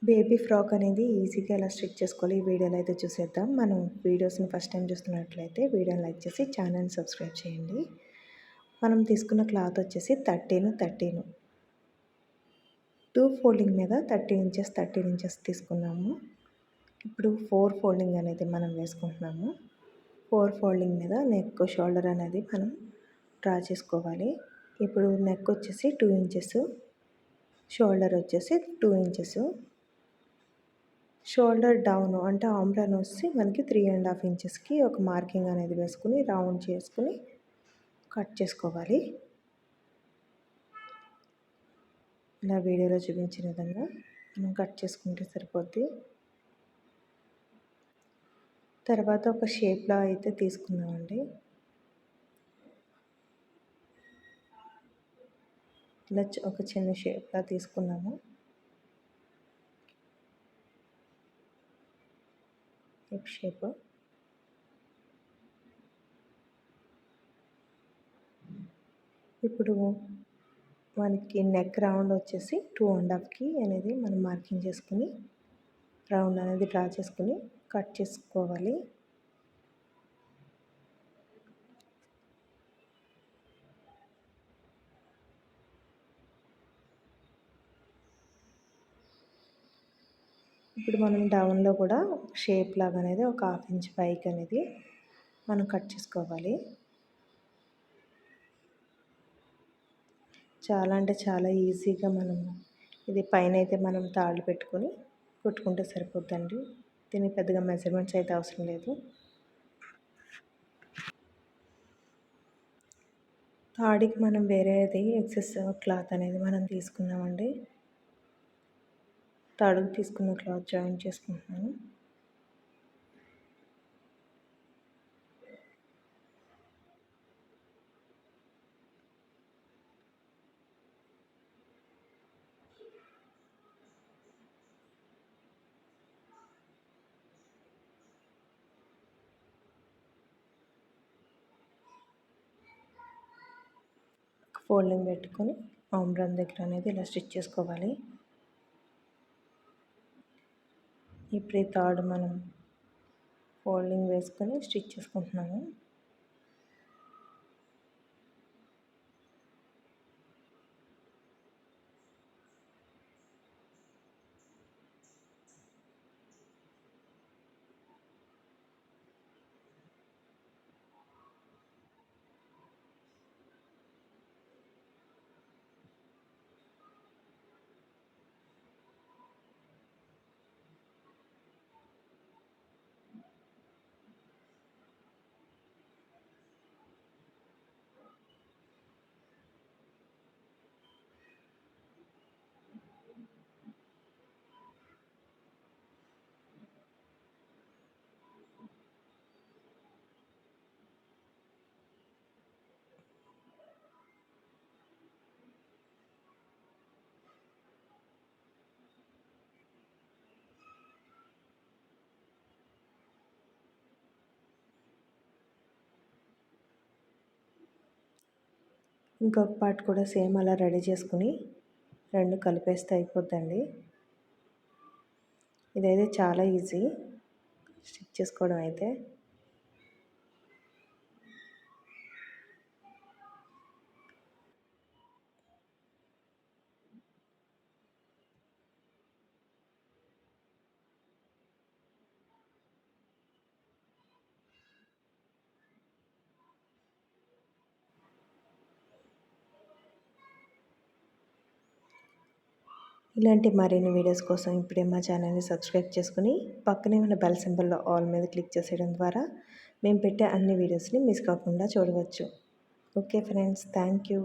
Baby frock అనేది ఈజీగా ఎలా స్టిచ్ చేసుకోవాలి ఈ వీడియోలో అయితే చూసేద్దాం. మనం వీడియోస్ని ఫస్ట్ టైం చూస్తున్నట్లయితే వీడియోని లైక్ చేసి ఛానల్ని సబ్స్క్రైబ్ చేయండి. మనం తీసుకున్న క్లాత్ వచ్చేసి 13 2 ఫోల్డింగ్ మీద 13 ఇంచెస్ తీసుకున్నాము. ఇప్పుడు 4 ఫోల్డింగ్ అనేది మనం వేసుకుంటున్నాము. 4 ఫోల్డింగ్ మీద నెక్ షోల్డర్ అనేది మనం డ్రా చేసుకోవాలి. ఇప్పుడు నెక్ వచ్చేసి 2 ఇంచెస్, షోల్డర్ వచ్చేసి 2 ఇంచెస్. షోల్డర్ డౌన్ అంటే ఆమ్రాన్ వచ్చి మనకి 3.5 ఇంచెస్కి ఒక మార్కింగ్ అనేది వేసుకుని రౌండ్ చేసుకుని కట్ చేసుకోవాలి. ఇలా వీడియోలో చూపించిన విధంగా మనం కట్ చేసుకుంటే సరిపోద్ది. తర్వాత ఒక షేప్లా అయితే తీసుకుందామండి. ఇలా ఒక చిన్న షేప్లా తీసుకున్నాము. షేప్ ఇప్పుడు మనకి నెక్ రౌండ్ వచ్చేసి 2.5కి అనేది మనం మార్కింగ్ చేసుకుని రౌండ్ అనేది డ్రా చేసుకుని కట్ చేసుకోవాలి. ఇప్పుడు మనం డౌన్లో కూడా షేప్ లాగా అనేది ఒక 1/2 ఇంచ్ పైకి అనేది మనం కట్ చేసుకోవాలి. చాలా అంటే చాలా ఈజీగా మనం ఇది పైన అయితే మనం తాళ్ళు పెట్టుకొని కుట్టుకుంటే సరిపోద్దండి. దీనికి పెద్దగా మెజర్మెంట్స్ అయితే అవసరం లేదు. తాడికి మనం వేరేది ఎక్సెస్ క్లాత్ అనేది మనం తీసుకున్నామండి. తాడుకు తీసుకున్న క్లాత్ జాయిన్ చేసుకుంటున్నాను. ఫోల్డింగ్ పెట్టుకొని ఆమ్రాన్ దగ్గర అనేది ఇలా స్టిచ్ చేసుకోవాలి. ఇప్పుడు ఈ తాడు మనం ఫోల్డింగ్ వేసుకొని స్టిచ్ చేసుకుంటున్నాము. ఇంకొక పార్ట్ కూడా సేమ్ అలా రెడీ చేసుకుని రెండు కలిపేస్తే అయిపోద్దండి. ఇదైతే చాలా ఈజీ స్టిచ్ చేసుకోవడం అయితే. ఇలాంటి మరిన్ని వీడియోస్ కోసం ఇప్పుడే మా ఛానల్ని సబ్స్క్రైబ్ చేసుకుని పక్కనే ఉన్న బెల్ సింబల్లో ఆల్ మీద క్లిక్ చేసేయడం ద్వారా మేము పెట్టే అన్ని వీడియోస్ని మిస్ కాకుండా చూడవచ్చు. Okay friends, thank you.